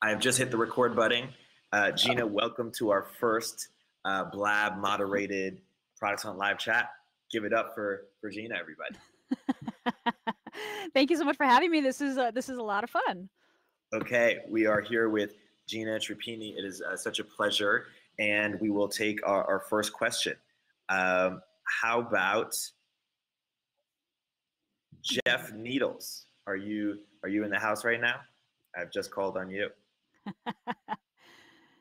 I have just hit the record button. Gina, welcome to our first Blab moderated Products on Live chat. Give it up for Gina, everybody. Thank you so much for having me. This is a lot of fun. Okay, we are here with Gina Trapani. It is such a pleasure, and we will take our first question. How about Jeff Needles? Are you in the house right now? I've just called on you.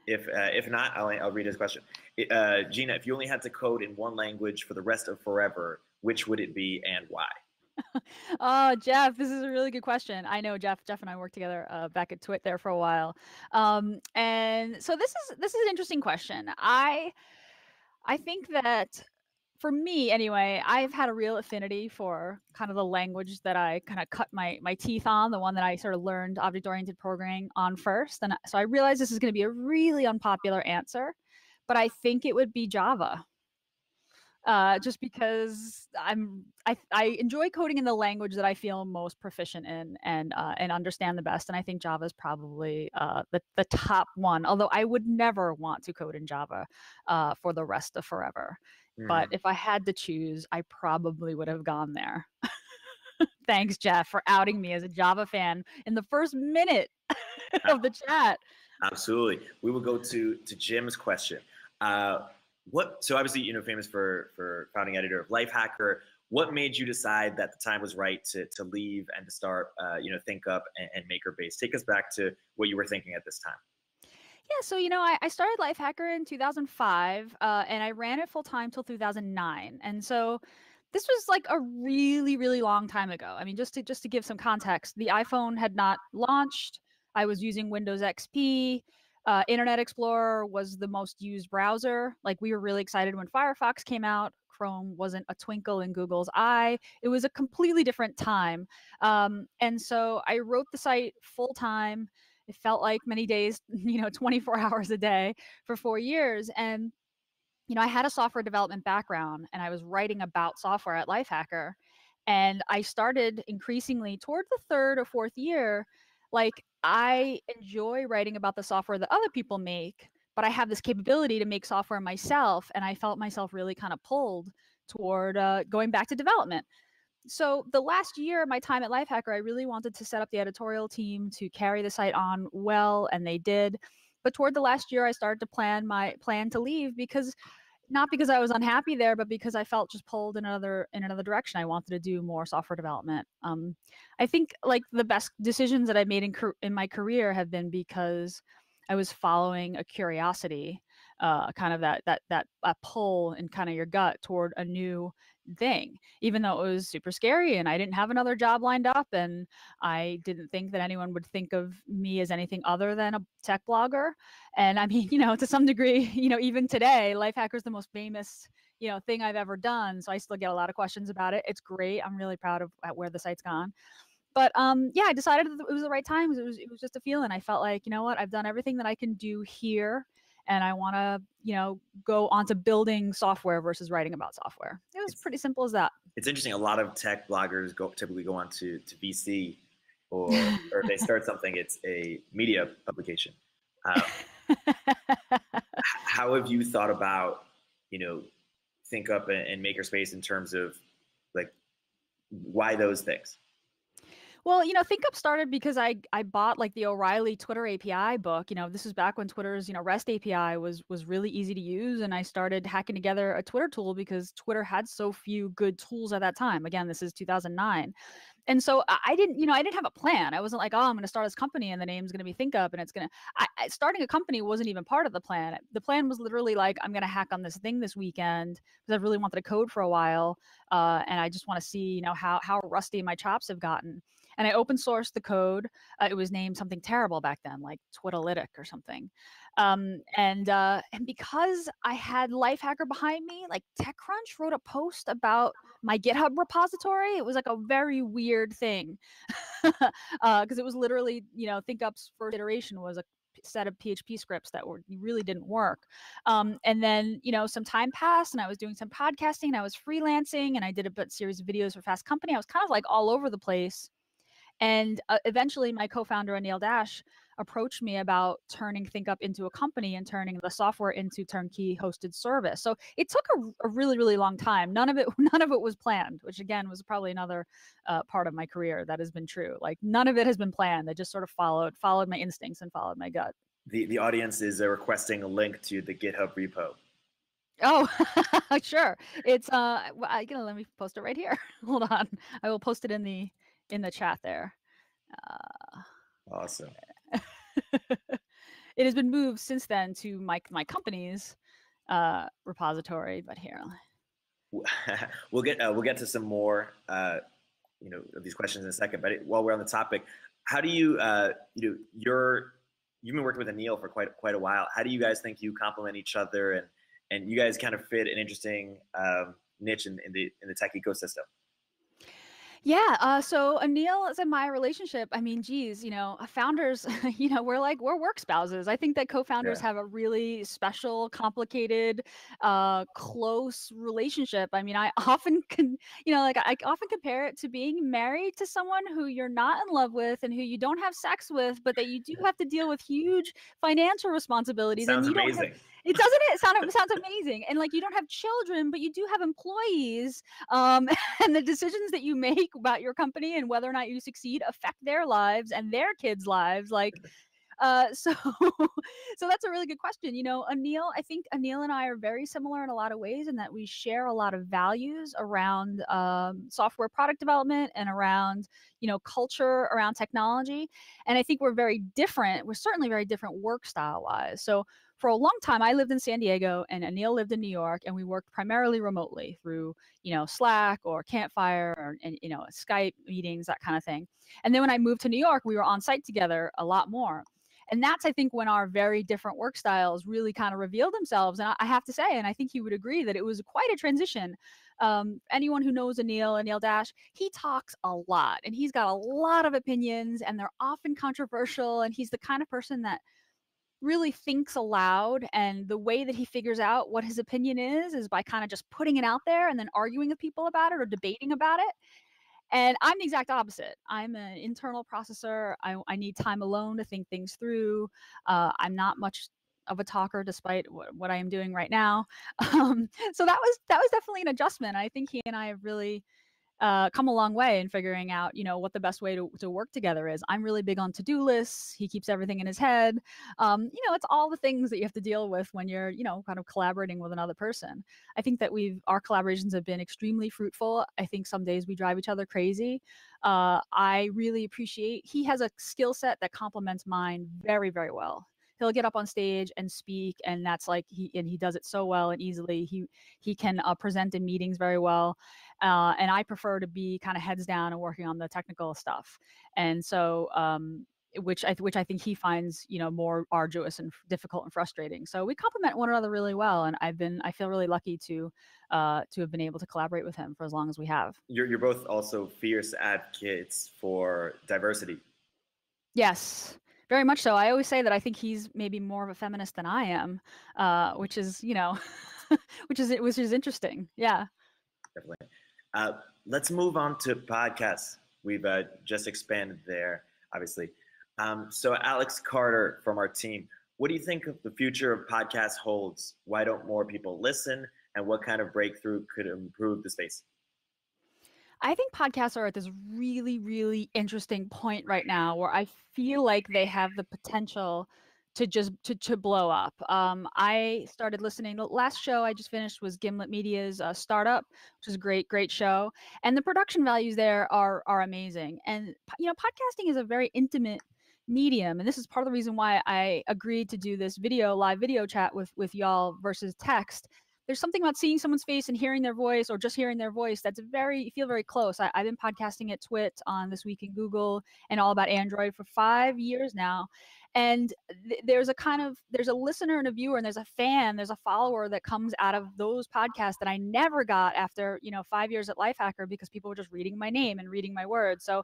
If not, I'll read his question. Gina, if you only had to code in one language for the rest of forever, which would it be and why? Oh, Jeff, this is a really good question. I know Jeff and I worked together back at Twit there for a while, and so this is an interesting question. I think that for me anyway, I've had a real affinity for kind of the language that I kind of cut my teeth on, the one that I sort of learned object-oriented programming on first. And so I realized this is going to be a really unpopular answer, but I think it would be Java. Just because I enjoy coding in the language that I feel most proficient in and understand the best, and I think Java is probably the top one. Although I would never want to code in Java for the rest of forever. But if I had to choose, I probably would have gone there. Thanks, Jeff, for outing me as a Java fan in the first minute of the chat. Absolutely. We will go to Jim's question. So obviously, famous for founding editor of Lifehacker. What made you decide that the time was right to leave and to start, ThinkUp and MakerBase? Take us back to what you were thinking at this time. Yeah, so I started Lifehacker in 2005, and I ran it full time till 2009, and so this was like a really, really long time ago. I mean, just to give some context, the iPhone had not launched. I was using Windows XP. Internet Explorer was the most used browser. Like, we were really excited when Firefox came out. Chrome wasn't a twinkle in Google's eye. It was a completely different time. And so I wrote the site full time. It felt like many days, 24 hours a day for 4 years. And, I had a software development background, and I was writing about software at Lifehacker. And I started increasingly toward the third or fourth year, like, I enjoy writing about the software that other people make, but I have this capability to make software myself. And I felt myself really kind of pulled toward going back to development. So the last year of my time at Lifehacker, I really wanted to set up the editorial team to carry the site on well, and they did. But toward the last year, I started to plan to leave, not because I was unhappy there, but because I felt just pulled in another direction. I wanted to do more software development. I think like the best decisions that I made in my career have been because I was following a curiosity, kind of that pull in kind of your gut toward a new thing, even though it was super scary and I didn't have another job lined up, and I didn't think that anyone would think of me as anything other than a tech blogger. And I mean, to some degree, even today, Lifehacker is the most famous, thing I've ever done. So I still get a lot of questions about it. It's great. I'm really proud of where the site's gone. But I decided that it was the right time. It was just a feeling. I felt like, what, I've done everything that I can do here, and I want to, go on to building software versus writing about software. It was pretty simple as that. It's interesting. A lot of tech bloggers typically go on to VC, or they start something. It's a media publication. How have you thought about, ThinkUp and MakerSpace in terms of like why those things? Well, ThinkUp started because I bought like the O'Reilly Twitter API book. This was back when Twitter's, REST API was really easy to use. And I started hacking together a Twitter tool because Twitter had so few good tools at that time. Again, this is 2009. And so I didn't have a plan. I wasn't like, I'm going to start this company and the name's going to be ThinkUp, and it's going to, starting a company wasn't even part of the plan. The plan was literally like, I'm going to hack on this thing this weekend because I really wanted to code for a while. And I just want to see, how rusty my chops have gotten. And I open sourced the code. It was named something terrible back then, like Twitalytic or something. And because I had Lifehacker behind me, like TechCrunch wrote a post about my GitHub repository. It was like a very weird thing because it was literally, ThinkUp's first iteration was a set of PHP scripts that really didn't work. And then, some time passed and I was doing some podcasting and I was freelancing and I did a series of videos for Fast Company. I was kind of like all over the place. And eventually my co-founder, Anil Dash, approached me about turning ThinkUp into a company and turning the software into turnkey hosted service. So it took a really, really long time. None of it was planned, which again was probably another part of my career that has been true. Like none of it has been planned. I just sort of followed my instincts and followed my gut. The audience is requesting a link to the GitHub repo. Oh, sure. It's let me post it right here. Hold on. I will post it in the chat there. Awesome. It has been moved since then to my company's repository, but here. We'll get to some more of these questions in a second. But while we're on the topic, how do you you've been working with Anil for quite a while. How do you guys think you complement each other and you guys kind of fit an interesting niche in the tech ecosystem? Yeah, so Anil is in my relationship. I mean, geez, founders, we're work spouses. I think that co-founders have a really special, complicated, close relationship. I mean, I often I often compare it to being married to someone who you're not in love with and who you don't have sex with, but that you do have to deal with huge financial responsibilities. Sounds and you amazing. Don't have, it doesn't it sounds amazing. And like you don't have children, but you do have employees. And the decisions that you make about your company and whether or not you succeed affect their lives and their kids' lives. Like, so that's a really good question. I think Anil and I are very similar in a lot of ways in that we share a lot of values around software product development and around, culture around technology. And I think we're very different. We're certainly very different work style wise. So for a long time, I lived in San Diego and Anil lived in New York, and we worked primarily remotely through, Slack or Campfire and Skype meetings, that kind of thing. And then when I moved to New York, we were on site together a lot more. And that's, I think, when our very different work styles really kind of revealed themselves. And I have to say, and I think he would agree, that it was quite a transition. Anyone who knows Anil Dash, he talks a lot and he's got a lot of opinions and they're often controversial. And he's the kind of person that really thinks aloud, and the way that he figures out what his opinion is by kind of just putting it out there and then arguing with people about it or debating about it. And I'm the exact opposite. I'm an internal processor. I need time alone to think things through. I'm not much of a talker, despite what I am doing right now. So that was definitely an adjustment. I think he and I have really come a long way in figuring out, what the best way to work together is. I'm really big on to-do lists. He keeps everything in his head. It's all the things that you have to deal with when you're, kind of collaborating with another person. I think that our collaborations have been extremely fruitful. I think some days we drive each other crazy. I really appreciate, he has a skill set that complements mine very, very well. He'll get up on stage and speak, and that's like he does it so well and easily. He can present in meetings very well, and I prefer to be kind of heads down and working on the technical stuff. And so, which I think he finds more arduous and difficult and frustrating. So we complement one another really well, and I feel really lucky to have been able to collaborate with him for as long as we have. You're both also fierce advocates for diversity. Yes. Very much so. I always say that I think he's maybe more of a feminist than I am, which is, which is interesting. Yeah. Definitely. Let's move on to podcasts. We've just expanded there, obviously. So Alex Carter from our team, what do you think the future of podcasts holds? Why don't more people listen? And what kind of breakthrough could improve the space? I think podcasts are at this really, really interesting point right now where I feel like they have the potential to just to blow up. I started listening. The last show I just finished was Gimlet Media's Startup, which is a great show, and the production values there are amazing. And podcasting is a very intimate medium, and this is part of the reason why I agreed to do this live video chat with y'all versus text. There's something about seeing someone's face and hearing their voice, or just hearing their voice, that's you feel very close. I've been podcasting at Twit, on This Week in Google, and All About Android for 5 years now. And there's a listener and a viewer, and there's a fan, there's a follower that comes out of those podcasts that I never got after 5 years at Lifehacker, because people were just reading my name and reading my words. So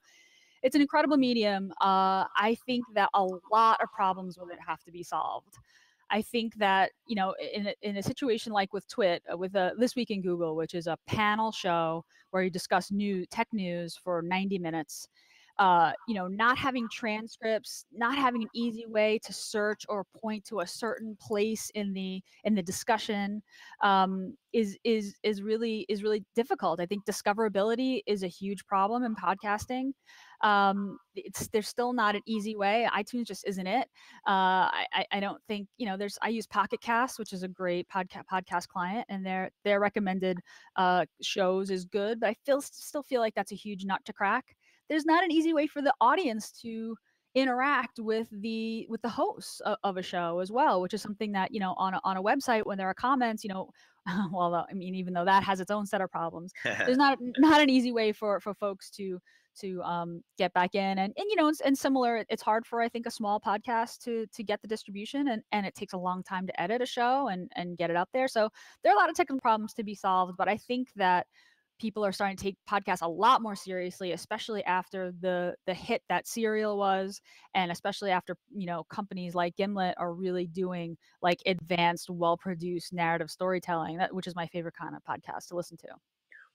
it's an incredible medium. I think that a lot of problems with it have to be solved. I think that, in a situation like with Twit, with This Week in Google, which is a panel show where you discuss tech news for 90 minutes, not having transcripts, not having an easy way to search or point to a certain place in the discussion, is really difficult. I think discoverability is a huge problem in podcasting. There's still not an easy way. iTunes just isn't it. I don't think, I use Pocket Cast, which is a great podcast client, and their recommended shows is good, but I still feel like that's a huge nut to crack. There's not an ezy way for the audience to interact with the hosts of a show as well, which is something that, on a website, when there are comments, well, I mean, even though that has its own set of problems, there's not an easy way for folks to get back in, and similar, it's hard for, I think, a small podcast to get the distribution, and it takes a long time to edit a show and get it up there. So there are a lot of technical problems to be solved, but I think that people are starting to take podcasts a lot more seriously, especially after the hit that Serial was, and especially after, companies like Gimlet are really doing like advanced, well-produced narrative storytelling, which is my favorite kind of podcast to listen to.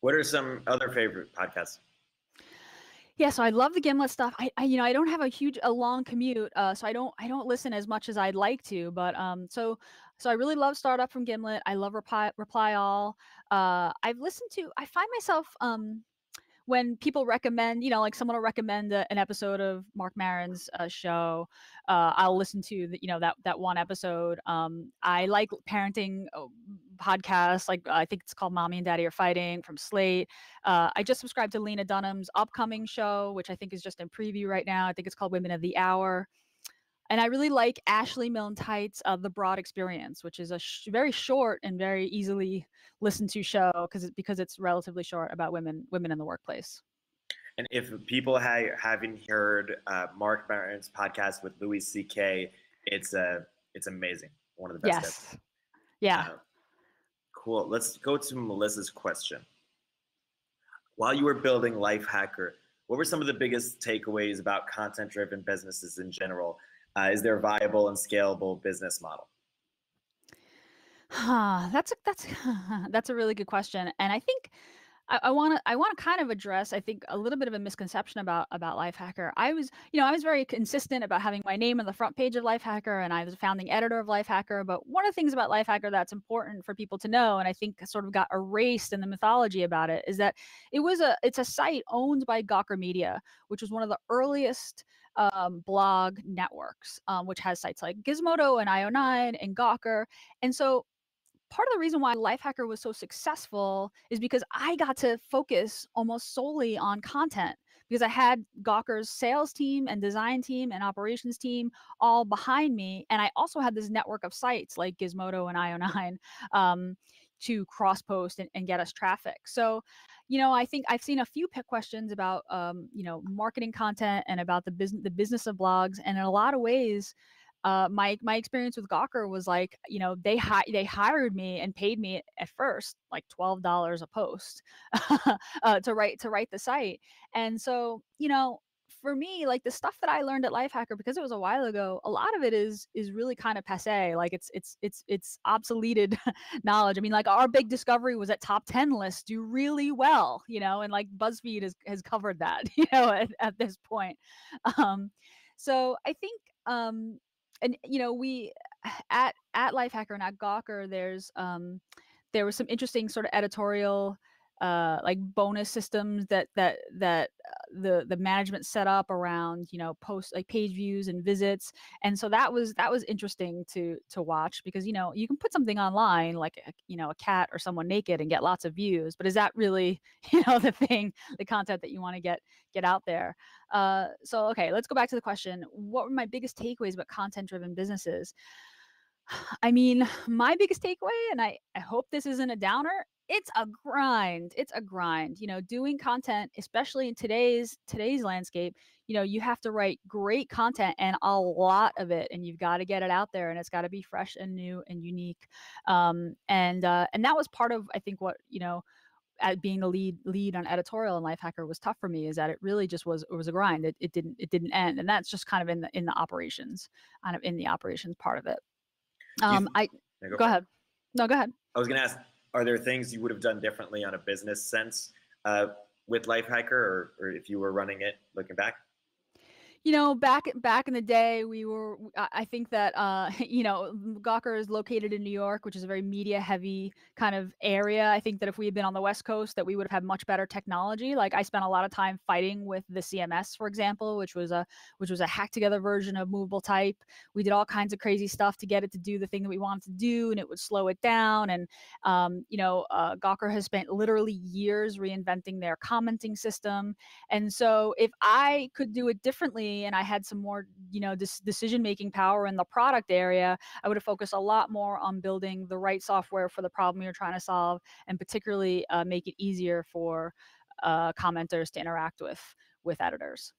What are some other favorite podcasts? Yeah, so I love the Gimlet stuff. I don't have a long commute, so I don't listen as much as I'd like to. But so I really love Startup from Gimlet. I love Reply All. I find myself when people recommend, like someone will recommend an episode of Mark Maron's show, I'll listen to that one episode. I like parenting podcasts, like I think it's called Mommy and Daddy Are Fighting from Slate. I just subscribed to Lena Dunham's upcoming show, which I think is just in preview right now. I think it's called Women of the Hour. And I really like Ashley Milne-Tight's The Broad Experience, which is a very short and very easily listened to show because it's relatively short about women in the workplace. And if people haven't heard Mark Maron's podcast with Louis C.K., it's amazing. One of the best. Yes. Ever. Yeah. Cool. Let's go to Melissa's question. While you were building Lifehacker, what were some of the biggest takeaways about content-driven businesses in general? Is there a viable and scalable business model? That's a really good question, and I think I want to kind of address, I think, a little bit of a misconception about Lifehacker. I was very consistent about having my name on the front page of Lifehacker, and I was a founding editor of Lifehacker. But one of the things about Lifehacker that's important for people to know, and I think sort of got erased in the mythology about it, is that it's a site owned by Gawker Media, which was one of the earliest blog networks, which has sites like Gizmodo and IO9 and Gawker, and so part of the reason why Lifehacker was so successful is because I got to focus almost solely on content, because I had Gawker's sales team and design team and operations team all behind me. And I also had this network of sites like Gizmodo and IO9 to cross post and get us traffic. So, I think I've seen a few questions about, marketing content and about the business of blogs. And in a lot of ways, my experience with Gawker was like, they hired me and paid me at first like $12 a post to write the site. And so, for me, like the stuff that I learned at Lifehacker, because it was a while ago, a lot of it is really kind of passé. Like it's obsoleted knowledge. I mean, like our big discovery was that top 10 lists do really well, and like BuzzFeed has covered that, at this point. So I think, and we at Lifehacker and at Gawker, there was some interesting sort of editorial like bonus systems that the management set up around post like page views and visits, and so that was interesting to watch, because you can put something online like a cat or someone naked and get lots of views, but is that really the content that you want to get out there? So okay, let's go back to the question. What were my biggest takeaways about content driven businesses? I mean, my biggest takeaway, and I hope this isn't a downer, it's a grind. It's a grind. Doing content, especially in today's landscape, you have to write great content and a lot of it, and you've got to get it out there, and it's got to be fresh and new and unique. And that was part of, I think, what at being the lead on editorial and Lifehacker was tough for me, is that it really just was a grind. It didn't end, and that's just kind of in the operations, part of it. Go ahead. No, go ahead. I was going to ask, are there things you would have done differently on a business sense with Lifehacker, or if you were running it looking back? Back in the day, I think that Gawker is located in New York, which is a very media heavy kind of area. I think that if we had been on the West Coast, that we would have had much better technology. Like, I spent a lot of time fighting with the CMS, for example, which was a hacked together version of movable type. We did all kinds of crazy stuff to get it to do the thing that we wanted to do, and it would slow it down. And Gawker has spent literally years reinventing their commenting system. And so if I could do it differently and I had some more, decision-making power in the product area, I would have focused a lot more on building the right software for the problem you're trying to solve, and particularly make it easier for commenters to interact with editors.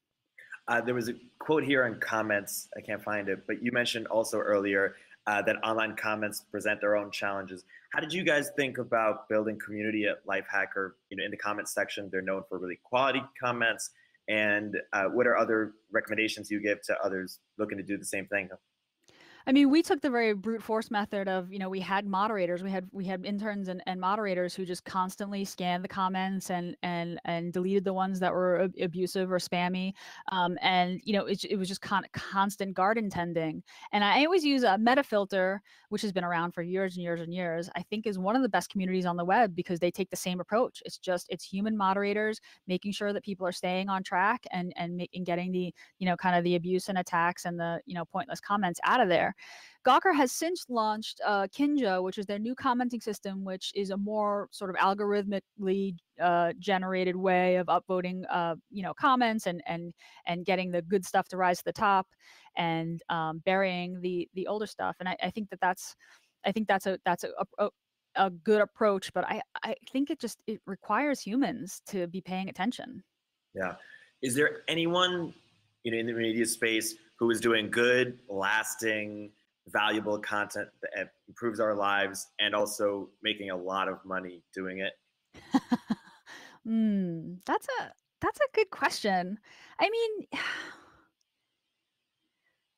There was a quote here in comments. I can't find it, but you mentioned also earlier that online comments present their own challenges. How did you guys think about building community at Lifehacker? In the comments section, they're known for really quality comments. And what are other recommendations you give to others looking to do the same thing? I mean, we took the very brute force method of, we had moderators, we had interns and moderators who just constantly scanned the comments and deleted the ones that were abusive or spammy. It was just constant garden tending. And I always use a Metafilter, which has been around for years and years and years. I think is one of the best communities on the web because they take the same approach. It's human moderators making sure that people are staying on track and getting the, kind of the abuse and attacks and the, pointless comments out of there. Gawker has since launched Kinja, which is their new commenting system, which is a more sort of algorithmically generated way of upvoting, comments and getting the good stuff to rise to the top and burying the older stuff. And I think that's a good approach, but I think it requires humans to be paying attention. Yeah. Is there anyone in the media space who is doing good, lasting, valuable content that improves our lives and also making a lot of money doing it? That's a good question. I mean,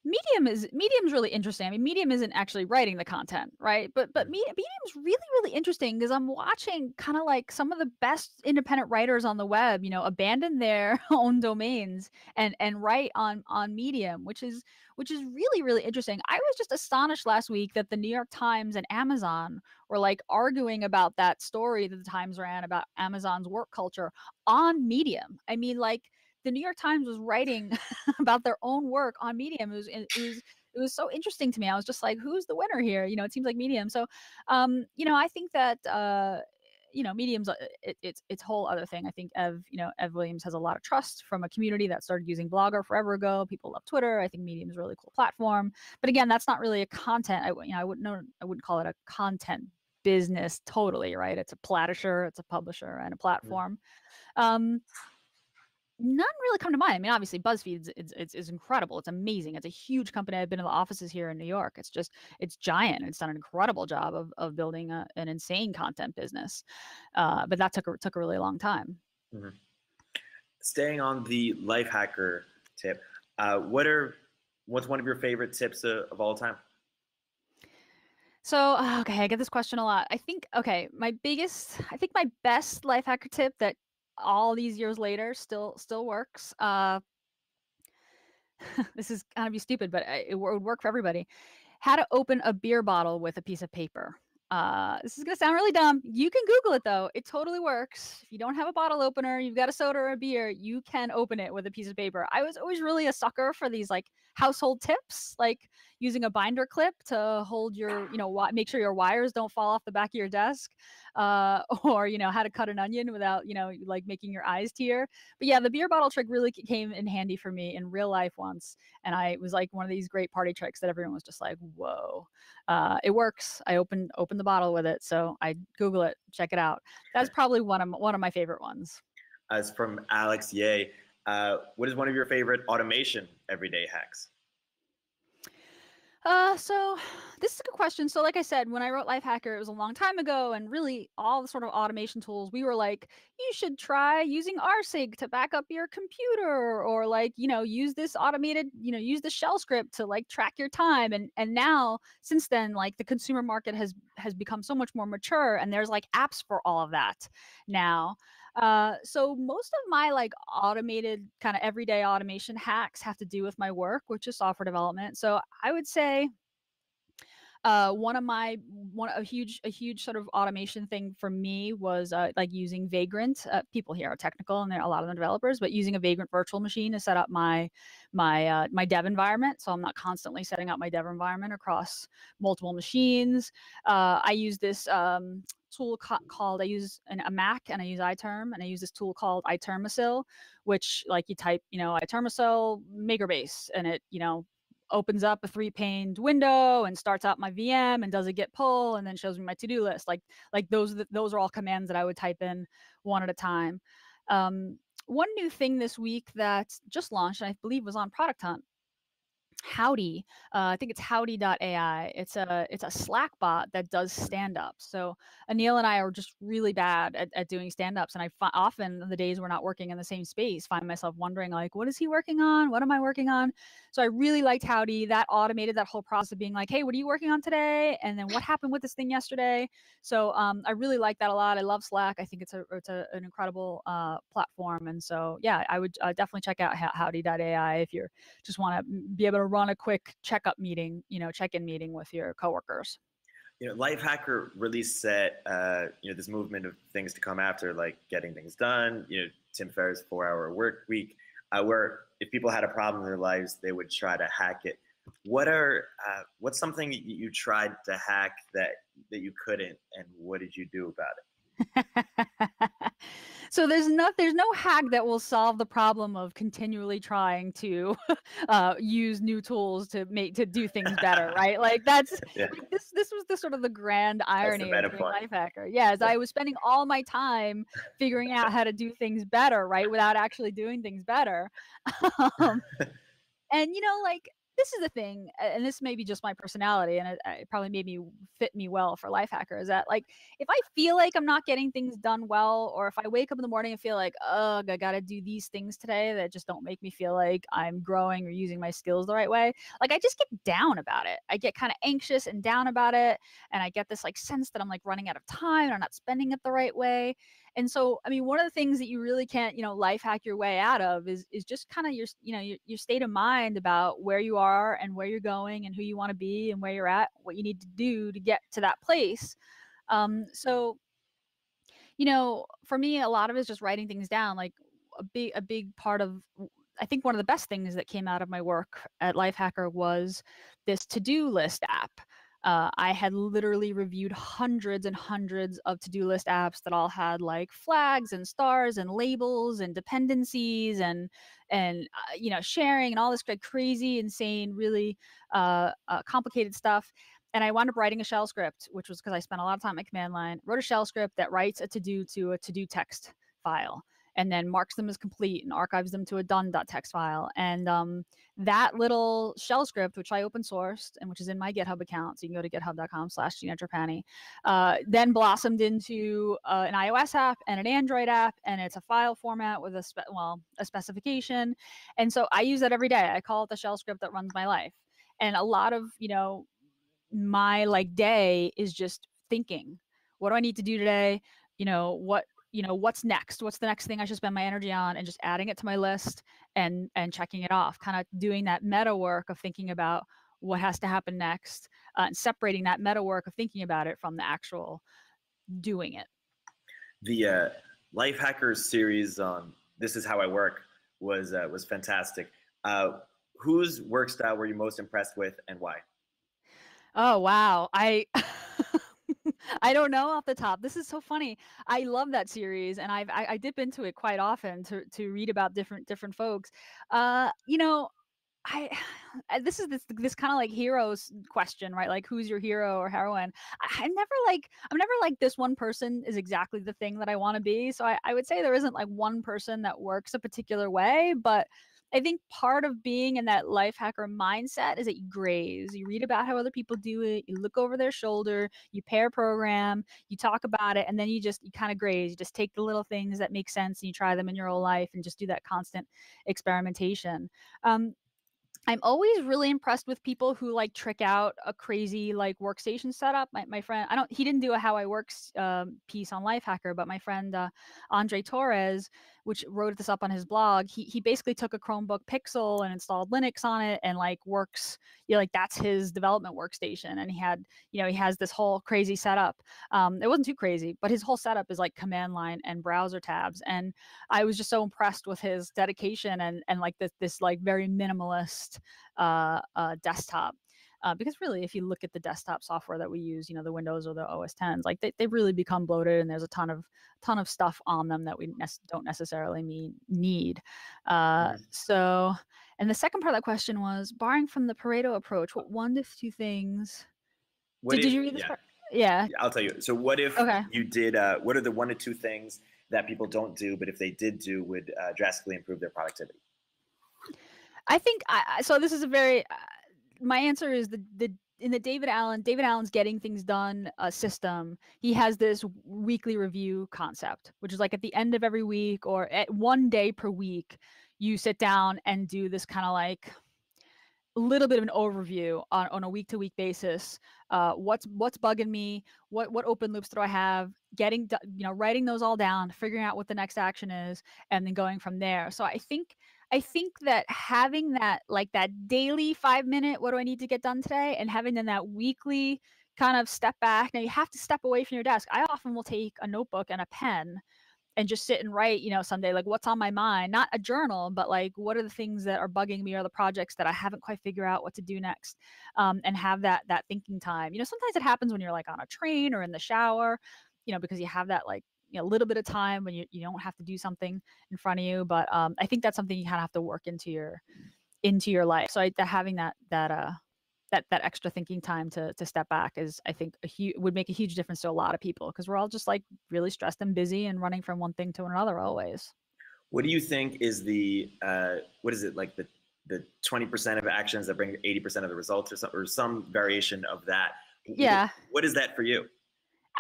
Medium's really interesting. I mean, Medium isn't actually writing the content, right? But Medium's really, really interesting because I'm watching kind of like some of the best independent writers on the web, abandon their own domains and write on Medium, which is really, really interesting. I was just astonished last week that the New York Times and Amazon were like arguing about that story that the Times ran about Amazon's work culture on Medium. I mean, like, the New York Times was writing about their own work on Medium. It was so interesting to me. I was just like, who's the winner here? It seems like Medium. So, I think that, Medium's it's whole other thing. I think Ev Williams has a lot of trust from a community that started using Blogger forever ago. People love Twitter. I think Medium is a really cool platform. But again, that's not really a content. I wouldn't call it a content business totally, right? It's a platisher, it's a publisher, and a platform. None really come to mind. I mean, obviously, BuzzFeed is incredible. It's amazing. It's a huge company. I've been in the offices here in New York. It's giant. It's done an incredible job of building an insane content business. But that took a really long time. Mm-hmm. Staying on the Lifehacker tip, what's one of your favorite tips of all time? So, okay, I get this question a lot. I think my best Lifehacker tip that all these years later still works. This is gonna be stupid, but it would work for everybody. How to open a beer bottle with a piece of paper. This is gonna sound really dumb. You can Google it though. It totally works. If you don't have a bottle opener, you've got a soda or a beer, you can open it with a piece of paper. I was always really a sucker for these like household tips, like using a binder clip to hold your, make sure your wires don't fall off the back of your desk, or how to cut an onion without, like making your eyes tear. But yeah, the beer bottle trick really came in handy for me in real life once, and I was like one of these great party tricks that everyone was just like, whoa. It works. I opened the bottle with it, so I Google it, check it out. That's probably one of my favorite ones. It's from Alex Ye. What is one of your favorite automation everyday hacks? So this is a good question. So like I said, when I wrote Lifehacker, it was a long time ago, and really all the sort of automation tools, we were like, you should try using rsync to back up your computer, or like, use this automated, use the shell script to like track your time. And now since then, like the consumer market has become so much more mature, and there's like apps for all of that now. So most of my like automated kind of everyday automation hacks have to do with my work, which is software development. So I would say a huge sort of automation thing for me was like using Vagrant. People here are technical, and there are a lot of them developers, but using a Vagrant virtual machine to set up my dev environment, so I'm not constantly setting up my dev environment across multiple machines. I use this tool called, I use a Mac, and I use iTerm, and I use this tool called iTermicil, which like you type, iTermicil MakerBase, and it, opens up a 3-paned window and starts out my VM and does a git pull and then shows me my to-do list. Like those are all commands that I would type in one at a time. One new thing this week that just launched, and I believe was on Product Hunt, Howdy. I think it's howdy.ai. It's a Slack bot that does stand-ups. So Anil and I are just really bad at doing stand-ups, and I often the days we're not working in the same space find myself wondering like, what is he working on? What am I working on? So I really liked Howdy. That automated that whole process of being like, hey, what are you working on today? And then what happened with this thing yesterday? So I really like that a lot. I love Slack. I think it's an incredible platform. And so yeah, I would definitely check out howdy.ai if you just want to be able to run a quick check-in meeting with your coworkers. Lifehacker really set this movement of things to come after, like getting things done. Tim Ferriss' 4-hour work week, where if people had a problem in their lives, they would try to hack it. What's something you tried to hack that you couldn't, and what did you do about it? So there's no hack that will solve the problem of continually trying to use new tools to do things better, right? Like that's Yeah. like this was the sort of the grand irony of being Lifehacker. Yeah, as I was spending all my time figuring out how to do things better, right, without actually doing things better. And like this is the thing, and this may be just my personality, and it probably made me fit me well for Lifehacker, is that like if I feel like I'm not getting things done well, or if I wake up in the morning and feel like, ugh, I gotta do these things today that just don't make me feel like I'm growing or using my skills the right way, like I just get down about it. I get kind of anxious and down about it, and I get this like sense that I'm like running out of time and I'm not spending it the right way. And so, I mean, one of the things that you really can't, life hack your way out of is just kind of your state of mind about where you are and where you're going and who you want to be and where you're at, what you need to do to get to that place. So, for me, a lot of it is just writing things down. Like a big part of, I think one of the best things that came out of my work at Lifehacker was this to-do list app. I had literally reviewed hundreds and hundreds of to-do list apps that all had like flags and stars and labels and dependencies and sharing and all this crazy, insane, really complicated stuff. And I wound up writing a shell script, which was because I spent a lot of time at command line. Wrote a shell script that writes a to-do to a to-do text file, and then marks them as complete and archives them to a done.txt file. And that little shell script, which I open sourced and which is in my GitHub account, so you can go to github.com/Gina Trapani, then blossomed into an iOS app and an Android app, and it's a file format with a specification. And so I use that every day. I call it the shell script that runs my life. And a lot of, my like day is just thinking, what do I need to do today? What's next? What's the next thing I should spend my energy on? And just adding it to my list and checking it off, kind of doing that meta work of thinking about what has to happen next, and separating that meta work of thinking about it from the actual doing it. The Lifehacker series on This Is How I Work was fantastic. Whose work style were you most impressed with, and why? Oh, wow. I don't know off the top. This is so funny. I love that series, and I dip into it quite often to read about different folks. I this is this kind of like heroes question, right? Like who's your hero or heroine? I'm never like this one person is exactly the thing that I want to be. So I would say there isn't like one person that works a particular way, but I think part of being in that life hacker mindset is that you graze, you read about how other people do it, you look over their shoulder, you pair program, you talk about it, and then you kind of graze. You just take the little things that make sense and you try them in your whole life and just do that constant experimentation. I'm always really impressed with people who like trick out a crazy like workstation setup. My friend, he didn't do a How I Works piece on Lifehacker, but my friend Andre Torres, which wrote this up on his blog, he basically took a Chromebook Pixel and installed Linux on it and like works, like that's his development workstation. And he has this whole crazy setup. It wasn't too crazy, but his whole setup is like command line and browser tabs. And I was just so impressed with his dedication and like this like very minimalist desktop. Because really, if you look at the desktop software that we use, the Windows or the OS 10s, like they really become bloated, and there's a ton of stuff on them that we don't necessarily need. So, and the second part of that question was, barring from the Pareto approach, what 1 to 2 things? Did you read this part? Yeah. I'll tell you. So what if you did, what are the 1 to 2 things that people don't do, but if they did do, would drastically improve their productivity? I think, so this is a very, my answer is in the David Allen's Getting Things Done system, he has this weekly review concept, which is like at the end of every week or at 1 day per week, you sit down and do this kind of like a little bit of an overview on a week-to-week basis. What's bugging me? What open loops do I have? Writing those all down, figuring out what the next action is, and then going from there. So I think that having that daily 5-minute, what do I need to get done today, and having then that weekly kind of step back. Now you have to step away from your desk. I often will take a notebook and a pen and just sit and write, someday, like what's on my mind, not a journal, but like, what are the things that are bugging me or the projects that I haven't quite figured out what to do next, and have that thinking time. Sometimes it happens when you're like on a train or in the shower, because you have that like, a little bit of time when you don't have to do something in front of you. But I think that's something you kind of have to work into your life. So having that extra thinking time to step back is, I think, would make a huge difference to a lot of people, because we're all just like really stressed and busy and running from one thing to another always. What do you think is the what is it, like the 20% of actions that bring 80% of the results, or some variation of that? Yeah. What is that for you?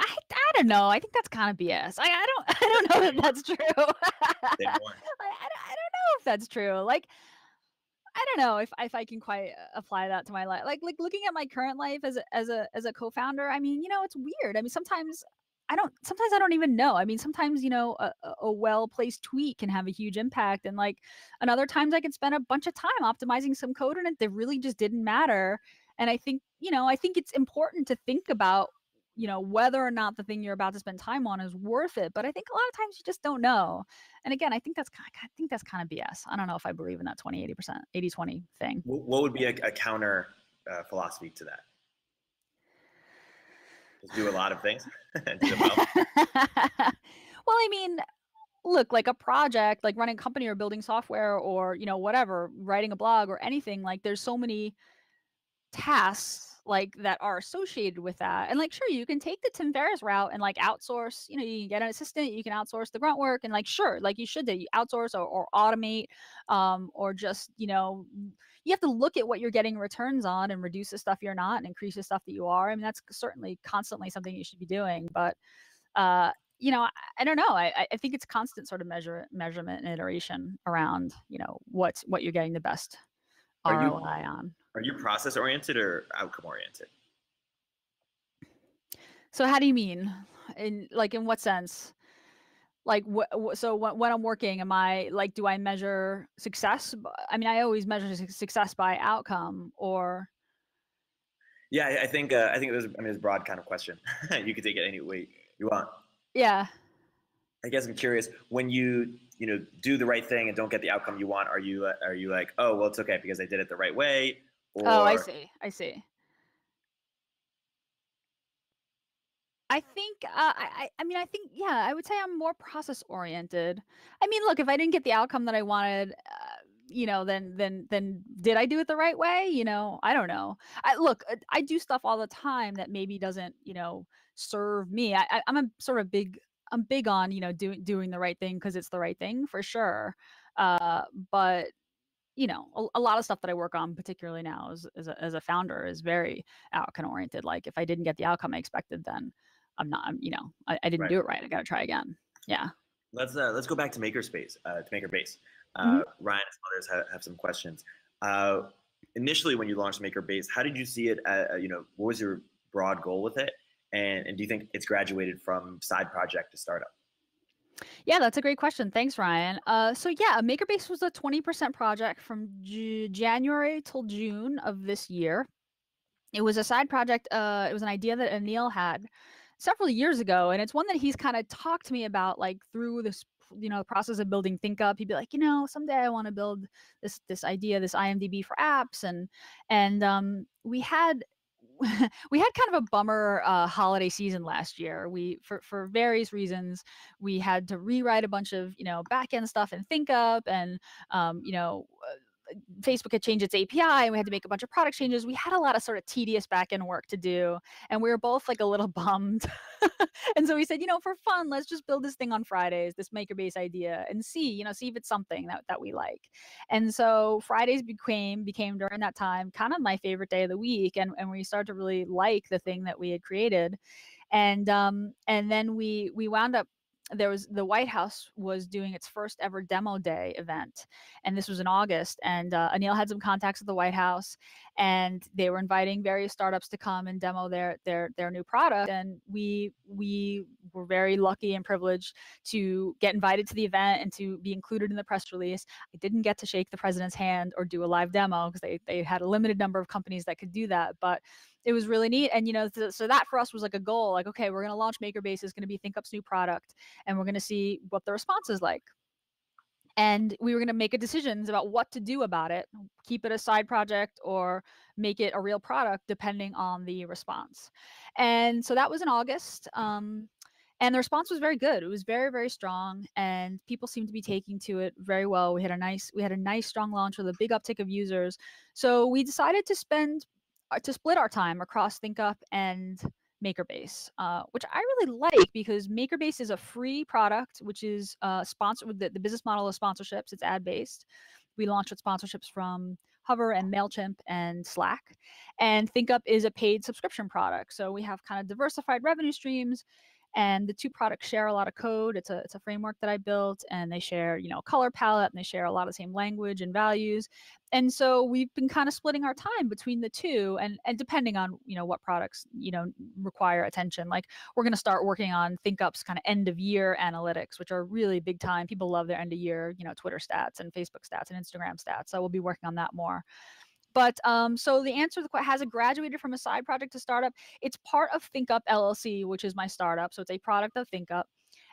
I don't know. I think that's kind of BS. I don't know that that's true. I don't know if that's true. Like, I don't know if I can quite apply that to my life. Like looking at my current life as a co-founder, I mean, it's weird. I mean, sometimes I don't even know. I mean, sometimes, a well-placed tweak can have a huge impact. And like, and other times I could spend a bunch of time optimizing some code in it that really just didn't matter. And I think it's important to think about, whether or not the thing you're about to spend time on is worth it. But I think a lot of times you just don't know. And again, I think that's kind of BS. I don't know if I believe in that 20-80%, 80-20 thing. What would be a counter philosophy to that? Just do a lot of things. Do them well. Well, I mean, look, like a project, like running a company or building software or, whatever, writing a blog or anything, like there's so many tasks like that are associated with that. And like, sure, you can take the Tim Ferriss route and like outsource, you can get an assistant, you can outsource the grunt work, and like, sure, like you should do, you outsource or automate, or just, you have to look at what you're getting returns on and reduce the stuff you're not and increase the stuff that you are. I mean, that's certainly constantly something you should be doing. But, I don't know. I think it's constant sort of measurement and iteration around, what you're getting the best ROI on. Are you process oriented or outcome oriented? So how do you mean? In what sense? Like so when I'm working, am I like, do I measure success? I mean, I always measure success by outcome, or. Yeah, I think it's a broad kind of question. You can take it any way you want. Yeah. I guess I'm curious, when you do the right thing and don't get the outcome you want, are you like, oh, well, it's okay because I did it the right way? Or... Oh, I see. I think, I think, yeah, I would say I'm more process oriented. I mean, look, if I didn't get the outcome that I wanted, then did I do it the right way? I don't know. I do stuff all the time that maybe doesn't, serve me. I'm big on, doing the right thing because it's the right thing for sure. But a lot of stuff that I work on, particularly now as a founder, is very outcome oriented. Like if I didn't get the outcome I expected, then I didn't do it right. I got to try again. Yeah. Let's go back to MakerBase. Ryan and some others have some questions. initially when you launched MakerBase, how did you see it? What was your broad goal with it? And do you think it's graduated from side project to startup? Yeah, that's a great question. Thanks, Ryan. So yeah, MakerBase was a 20% project from January till June of this year. It was a side project. It was an idea that Anil had several years ago, and it's one that he's kind of talked to me about, like through this, process of building ThinkUp. He'd be like, someday I want to build this idea, this IMDb for apps, and we had we had kind of a bummer holiday season last year. We for various reasons we had to rewrite a bunch of back end stuff in ThinkUp, and Facebook had changed its API and we had to make a bunch of product changes. We had a lot of sort of tedious back-end work to do. And we were both like a little bummed. And so we said, for fun, let's just build this thing on Fridays, this MakerBase idea, and see if it's something that we like. And so Fridays became during that time kind of my favorite day of the week. And we started to really like the thing that we had created. And then we wound up, the White House was doing its first ever demo day event, and this was in August. And Anil had some contacts at the White House, and they were inviting various startups to come and demo their new product. And we were very lucky and privileged to get invited to the event and to be included in the press release. I didn't get to shake the president's hand or do a live demo because they had a limited number of companies that could do that, but it was really neat. And so that for us was like a goal, like, okay, we're going to launch MakerBase. It's going to be ThinkUp's new product, and we're going to see what the response is like. And we were going to make decisions about what to do about it, keep it a side project or make it a real product depending on the response. And so that was in August. And the response was very good. It was very, very strong, and people seemed to be taking to it very well. We had a nice strong launch with a big uptick of users. So we decided to split our time across ThinkUp and MakerBase, which I really like because MakerBase is a free product, which is sponsored with the business model of sponsorships. It's ad based. We launched with sponsorships from Hover and MailChimp and Slack. And ThinkUp is a paid subscription product. So we have kind of diversified revenue streams, and the two products share a lot of code. It's a framework that I built, and they share color palette, and they share a lot of the same language and values. And so we've been kind of splitting our time between the two, and depending on what products require attention. Like, we're going to start working on ThinkUp's kind of end of year analytics, which are really big time. People love their end of year Twitter stats and Facebook stats and Instagram stats. So we'll be working on that more. But so the answer to the question, has it graduated from a side project to startup? It's part of ThinkUp LLC, which is my startup. So it's a product of ThinkUp.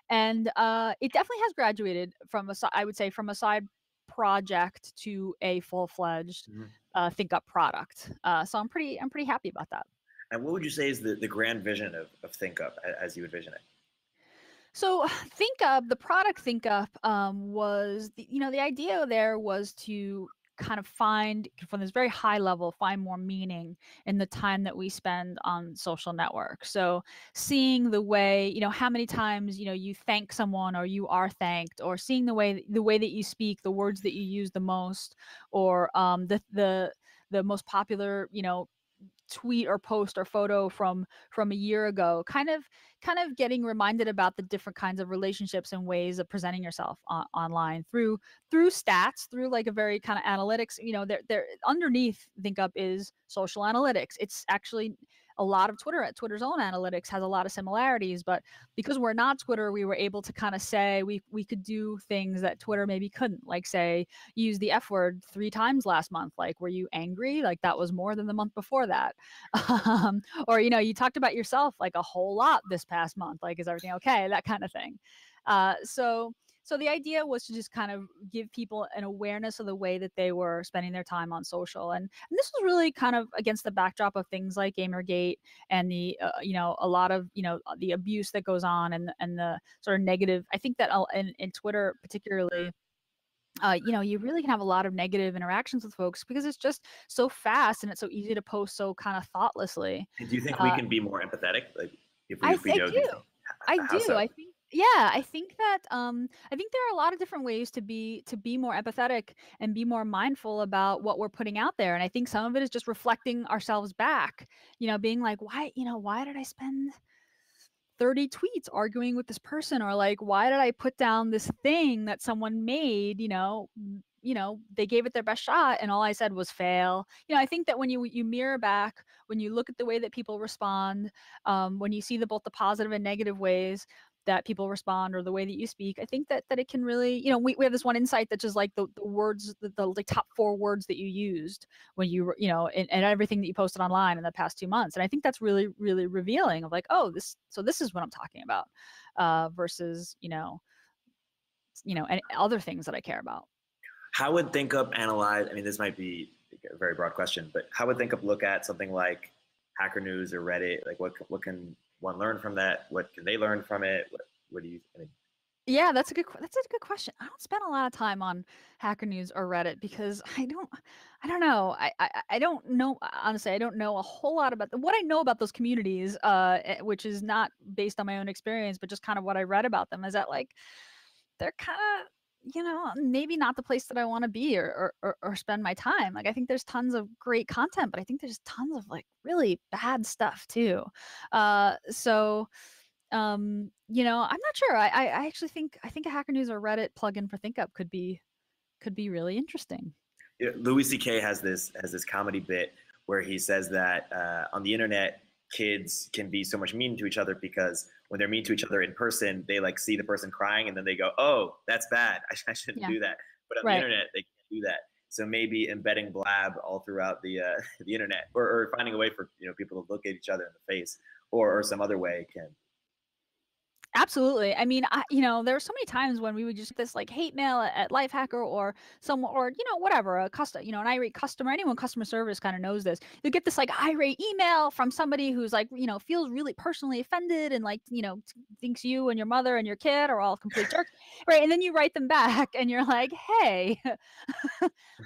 And it definitely has graduated from I would say from a side project to a full-fledged ThinkUp product. So I'm pretty happy about that. And what would you say is the grand vision of ThinkUp as you envision it? So ThinkUp, the product ThinkUp, was the idea there was to kind of find, from this very high level, find more meaning in the time that we spend on social networks. So seeing the way, how many times, you thank someone or you are thanked, or seeing the way that you speak, the words that you use the most, or the most popular, tweet or post or photo from a year ago, kind of getting reminded about the different kinds of relationships and ways of presenting yourself online through stats, through like a very kind of analytics. There underneath ThinkUp is social analytics. It's actually a lot of Twitter's own analytics has a lot of similarities, but because we're not Twitter, we were able to kind of say we could do things that Twitter maybe couldn't, like say use the F word 3 times last month. Like, were you angry? Like, that was more than the month before that. Or you talked about yourself like a whole lot this past month. Like, is everything okay? That kind of thing. So the idea was to just kind of give people an awareness of the way that they were spending their time on social. And this was really kind of against the backdrop of things like Gamergate and the, a lot of, the abuse that goes on, and the sort of negative. I think that in Twitter particularly, you really can have a lot of negative interactions with folks because it's just so fast and it's so easy to post so kind of thoughtlessly. And do you think we can be more empathetic? Like, if we I do, do. I do. So? I think. Yeah, I think that I think there are a lot of different ways to be more empathetic and be more mindful about what we're putting out there. And I think some of it is just reflecting ourselves back, being like, why did I spend 30 tweets arguing with this person? Or like, why did I put down this thing that someone made, they gave it their best shot, and all I said was fail. I think that when you mirror back, when you look at the way that people respond, when you see both the positive and negative ways that people respond, or the way that you speak, I think that it can really, we have this one insight that's just like the words, the like top 4 words that you used when and everything that you posted online in the past 2 months. And I think that's really, really revealing of like, oh, this is what I'm talking about, versus, and other things that I care about. How would ThinkUp analyze? I mean, this might be a very broad question, but how would ThinkUp look at something like Hacker News or Reddit? Like, what can one learn from that? What can they learn from it? What do you? I mean, yeah, that's a good question. I don't spend a lot of time on Hacker News or Reddit because I don't know. I don't know, honestly. I don't know a whole lot about what I know about those communities, which is not based on my own experience, but just kind of what I read about them. Is that like they're kind of, maybe not the place that I want to be, or spend my time. Like, I think there's tons of great content, but I think there's tons of like really bad stuff too. So I'm not sure. I actually think a Hacker News or Reddit plugin for ThinkUp could be really interesting. Louis C.K. has this comedy bit where he says that on the internet, kids can be so much mean to each other because when they're mean to each other in person, they like see the person crying and then they go, "Oh, that's bad. I shouldn't do that." But on the internet, they can't do that. So maybe embedding blab all throughout the the internet, or finding a way for people to look at each other in the face, or some other way can. Absolutely. I mean, there were so many times when we would just get this like hate mail at Lifehacker, or someone, or whatever, an irate customer. Anyone customer service kind of knows this. You get this like irate email from somebody who's like, feels really personally offended, and like, thinks you and your mother and your kid are all complete jerks, right? And then you write them back, and you're like, hey,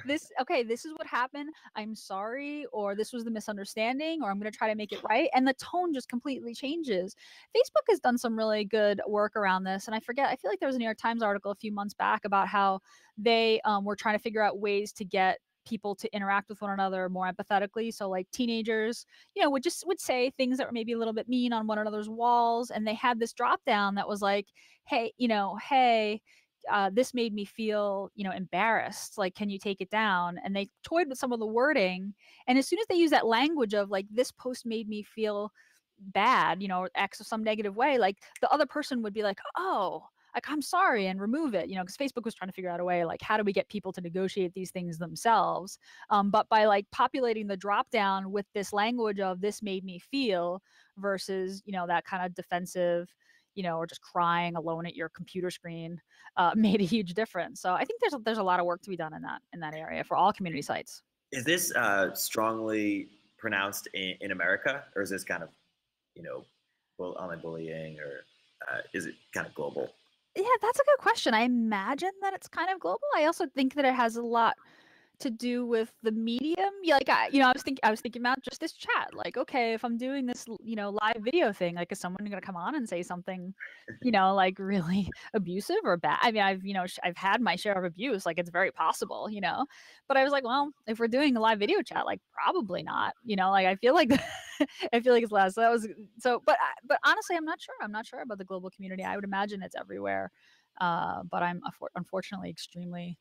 this is what happened. I'm sorry, or this was the misunderstanding, or I'm going to try to make it right. And the tone just completely changes. Facebook has done some really good work around this. And I feel like there was a New York Times article a few months back about how they were trying to figure out ways to get people to interact with one another more empathetically. So like teenagers, would say things that were maybe a little bit mean on one another's walls. And they had this drop down that was like, hey, hey, this made me feel, embarrassed. Like, can you take it down? And they toyed with some of the wording. And as soon as they use that language of like, this post made me feel bad, X of some negative way, like the other person would be like, oh, like, I'm sorry, and remove it, because Facebook was trying to figure out a way, like, how do we get people to negotiate these things themselves? But by like populating the drop down with this language of this made me feel versus, that kind of defensive, or just crying alone at your computer screen, made a huge difference. So I think there's a lot of work to be done in that area for all community sites. Is this strongly pronounced in America, or is this kind of online bullying, or is it kind of global? Yeah, that's a good question. I imagine that it's kind of global. I also think that it has a lot to do with the medium. Yeah, like I was thinking about just this chat. Like, okay, if I'm doing this, live video thing, like, is someone gonna come on and say something, like really abusive or bad? I mean, I've had my share of abuse. Like, it's very possible, But I was like, well, if we're doing a live video chat, like, probably not. Like, I feel like I feel like it's less. So that was so. But honestly, I'm not sure. I'm not sure about the global community. I would imagine it's everywhere. But I'm unfortunately extremely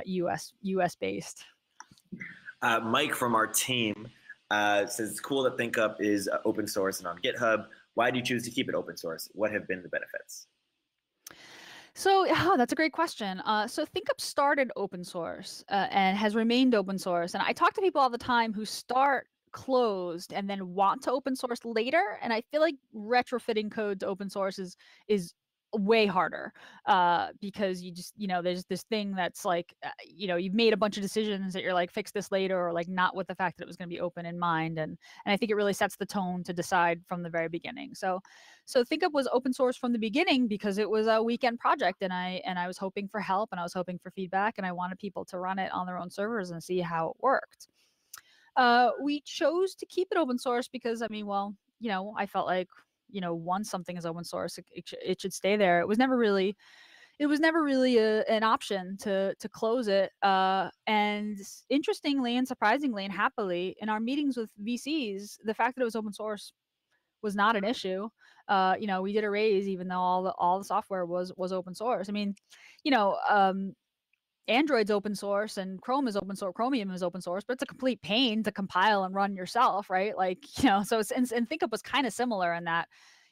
US based. Mike from our team says it's cool that ThinkUp is open source and on GitHub. Why do you choose to keep it open source? What have been the benefits? So, that's a great question. So ThinkUp started open source, and has remained open source. And I talk to people all the time who start closed and then want to open source later. And I feel like retrofitting code to open source is way harder, because you just, there's this thing that's like, you've made a bunch of decisions that you're like, fix this later, or like not with the fact that it was going to be open in mind. And I think it really sets the tone to decide from the very beginning. So ThinkUp was open source from the beginning because it was a weekend project, and I was hoping for help, and I was hoping for feedback, and I wanted people to run it on their own servers and see how it worked. We chose to keep it open source because, I mean, well, I felt like, once something is open source, it should stay there. It was never really an option to close it. And interestingly and surprisingly and happily, in our meetings with VCs, the fact that it was open source was not an issue. We did a raise even though all the software was open source. I mean, Android's open source and Chrome is open source, Chromium is open source, but it's a complete pain to compile and run yourself, right? Like, so it's, and ThinkUp was kind of similar in that,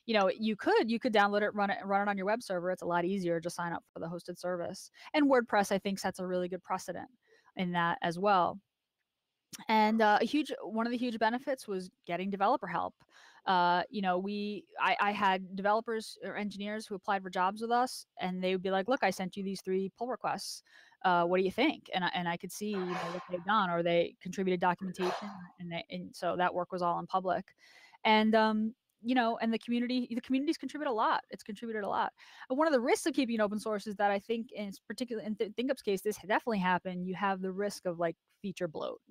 you could download it, run it on your web server. It's a lot easier to sign up for the hosted service. And WordPress, I think, sets a really good precedent in that as well. And one of the huge benefits was getting developer help. I had developers or engineers who applied for jobs with us, and they would be like, "Look, I sent you these 3 pull requests. What do you think?" And I could see what they've done, or they contributed documentation, and so that work was all in public. And and the communities contribute a lot. It's contributed a lot. One of the risks of keeping open source is that I think, in particular in ThinkUp's case, this definitely happened. You have the risk of like feature bloat.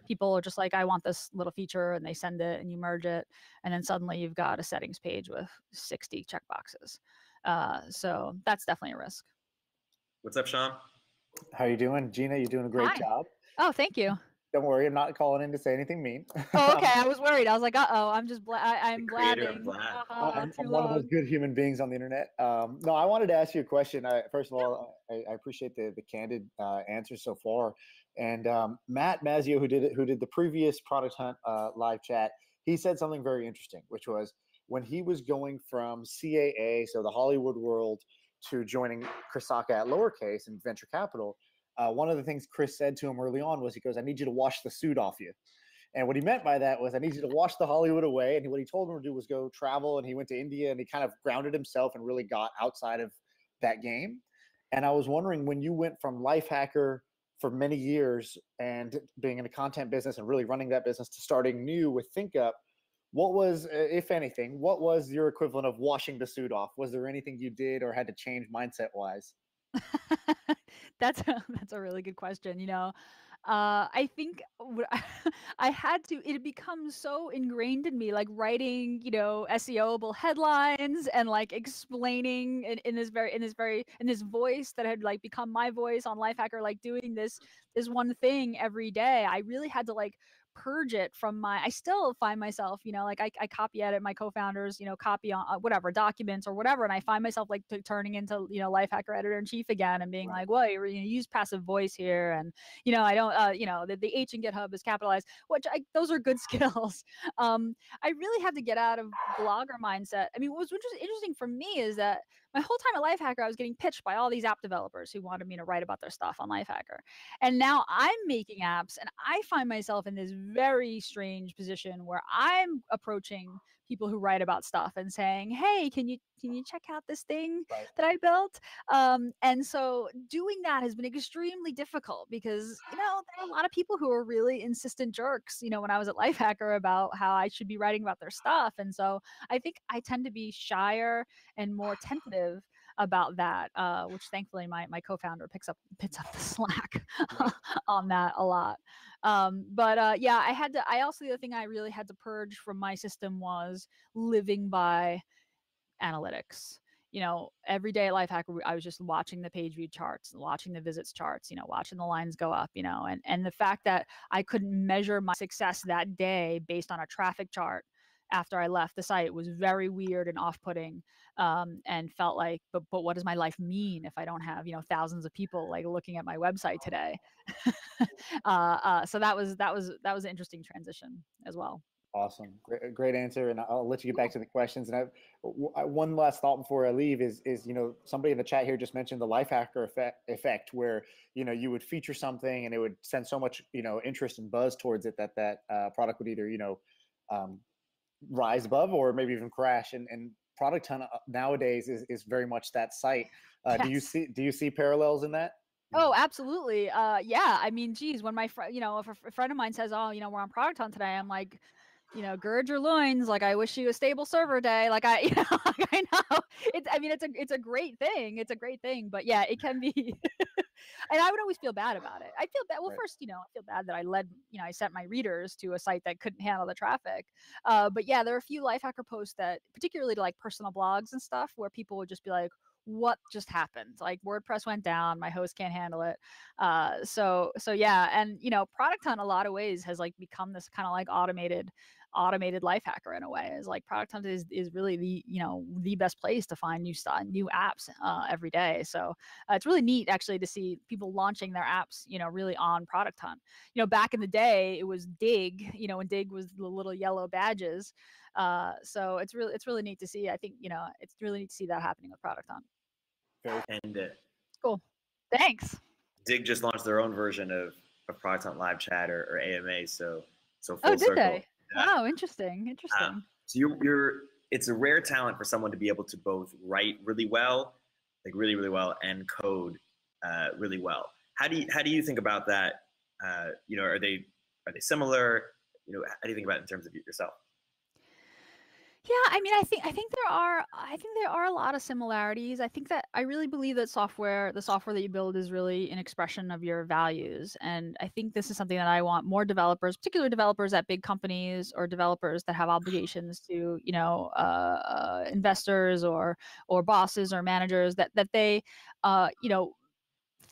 People are just like, I want this little feature, and they send it, and you merge it, and then suddenly you've got a settings page with 60 checkboxes. So that's definitely a risk. What's up, Sean? How you doing, Gina? You're doing a great job. Oh, thank you. Don't worry, I'm not calling in to say anything mean. Oh, okay. I was worried. I was like, I'm just I'm blabbing. I'm one of those good human beings on the internet. No, I wanted to ask you a question. First of all, I appreciate the candid answers so far. And Matt Mazzio, who did the previous Product Hunt live chat, he said something very interesting, which was when he was going from CAA, so the Hollywood world, to joining Chris Sacca at Lowercase and venture capital. One of the things Chris said to him early on was, he goes, "I need you to wash the suit off you." And what he meant by that was, I need you to wash the Hollywood away. And what he told him to do was go travel. And he went to India, and he kind of grounded himself and really got outside of that game. And I was wondering, when you went from Lifehacker for many years and being in a content business and really running that business to starting new with ThinkUp, what was, if anything, what was your equivalent of washing the suit off? Was there anything you did or had to change mindset wise? That's a really good question. I think I had to. It had become so ingrained in me, like writing, SEOable headlines and like explaining in this voice that had like become my voice on Lifehacker, like doing this one thing every day. I really had to like purge it from I still find myself, like I copy edit my co-founders, copy on whatever documents or whatever. And I find myself like turning into, Lifehacker editor-in-chief again and being like, well, you use passive voice here. And, I don't, the H in GitHub is capitalized, which those are good skills. I really had to get out of blogger mindset. I mean, what was interesting for me is that my whole time at Lifehacker, I was getting pitched by all these app developers who wanted me to write about their stuff on Lifehacker. And now I'm making apps, and I find myself in this very strange position where I'm approaching people who write about stuff and saying, "Hey, can you check out this thing that I built?" And so doing that has been extremely difficult because, there are a lot of people who are really insistent jerks, when I was at Lifehacker, about how I should be writing about their stuff. And so I think I tend to be shyer and more tentative about that, which thankfully my co-founder picks up the slack on that a lot. Yeah, the other thing I really had to purge from my system was living by analytics. Every day at Lifehacker, I was just watching the page view charts, watching the visits charts, watching the lines go up, and the fact that I couldn't measure my success that day based on a traffic chart after I left the site was very weird and off-putting, and felt like, but what does my life mean if I don't have, thousands of people like looking at my website today? So that was an interesting transition as well. Awesome. Great answer. And I'll let you get back to the questions. And one last thought before I leave is, somebody in the chat here just mentioned the Lifehacker effect, where, you would feature something and it would send so much, interest and buzz towards it that product would either, rise above or maybe even crash. And Product Hunt nowadays is very much that site. Yes. Do you see parallels in that? Oh, absolutely. Yeah. I mean, geez, when my friend, if a friend of mine says, "Oh, we're on Product Hunt today," I'm like, gird your loins. Like, I wish you a stable server day. Like I know it's a great thing. It's a great thing, but yeah, it can be. And I would always feel bad about it. I feel bad. Well, first, I feel bad that I sent my readers to a site that couldn't handle the traffic. But yeah, there are a few Lifehacker posts that, particularly to like personal blogs and stuff, where people would just be like, "What just happened? Like, WordPress went down. My host can't handle it." So yeah, and Product Hunt, in a lot of ways, has like become this kind of like automated automated life hacker in a way. Is like Product Hunt is really the, you know, the best place to find new stuff, new apps every day. So it's really neat actually to see people launching their apps, you know, really on Product Hunt. You know, back in the day it was Dig, you know, when Dig was the little yellow badges. So it's really neat to see. I think, you know, it's really neat to see that happening with Product Hunt. And Cool. Thanks. Dig just launched their own version of Product Hunt Live Chat or AMA. So full Oh, did circle. they? Wow, interesting. So you're it's a rare talent for someone to be able to both write really well, like really, really well, and code really well. How do you think about that? You know, are they similar? You know, how do you think about it in terms of yourself? Yeah, I mean, I think there are a lot of similarities. I think that I really believe that the software that you build is really an expression of your values. And I think this is something that I want more developers, particularly developers at big companies or developers that have obligations to, you know, investors or bosses or managers, that they, you know,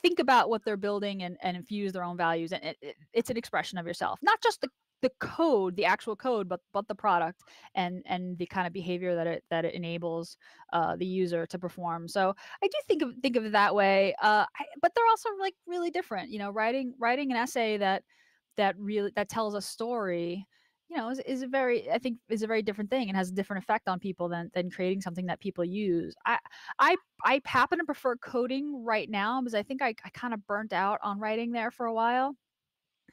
think about what they're building and infuse their own values. And it's an expression of yourself, not just the code, the actual code, but the product and the kind of behavior that it enables the user to perform. So I do think of it that way. But they're also like really different. You know, writing an essay that tells a story, you know, is a very different thing and has a different effect on people than creating something that people use. I happen to prefer coding right now because I think I kind of burnt out on writing there for a while.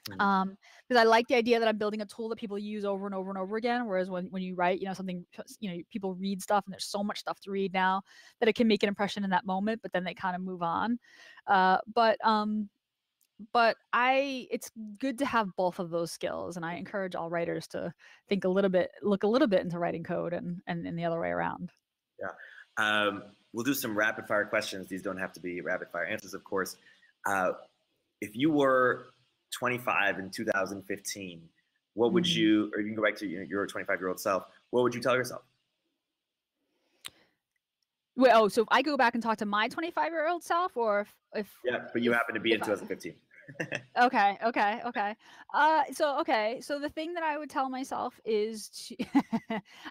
Because I like the idea that I'm building a tool that people use over and over and over again. Whereas when you write, you know, something, you know, people read stuff and there's so much stuff to read now that it can make an impression in that moment, but then they kind of move on. But it's good to have both of those skills, and I encourage all writers to look a little bit into writing code and the other way around. Yeah. We'll do some rapid fire questions. These don't have to be rapid fire answers, of course. If you were 25 in 2015, what would you, or you can go back to your 25-year-old self, what would you tell yourself? Wait, oh, so if I go back and talk to my 25-year-old self, or if yeah, but you happen to be in 2015. Okay. So the thing that I would tell myself is to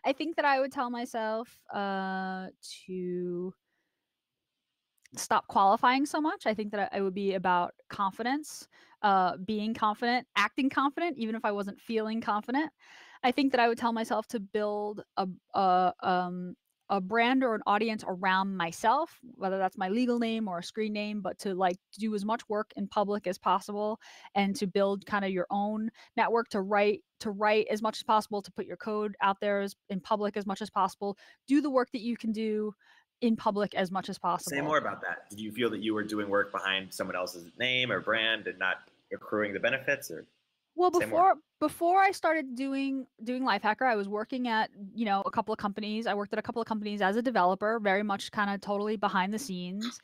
I think that I would tell myself to stop qualifying so much. I think that it would be about confidence, being confident, acting confident, even if I wasn't feeling confident. I think that I would tell myself to build a brand or an audience around myself, whether that's my legal name or a screen name, but to like do as much work in public as possible and to build kind of your own network, to write as much as possible, to put your code out there in public as much as possible, do the work that you can do in public as much as possible. Say more about that. Did you feel that you were doing work behind someone else's name or brand and not accruing the benefits? Or well, before I started doing Lifehacker, I was working at, you know, a couple of companies. I worked at a couple of companies as a developer, very much kind of totally behind the scenes.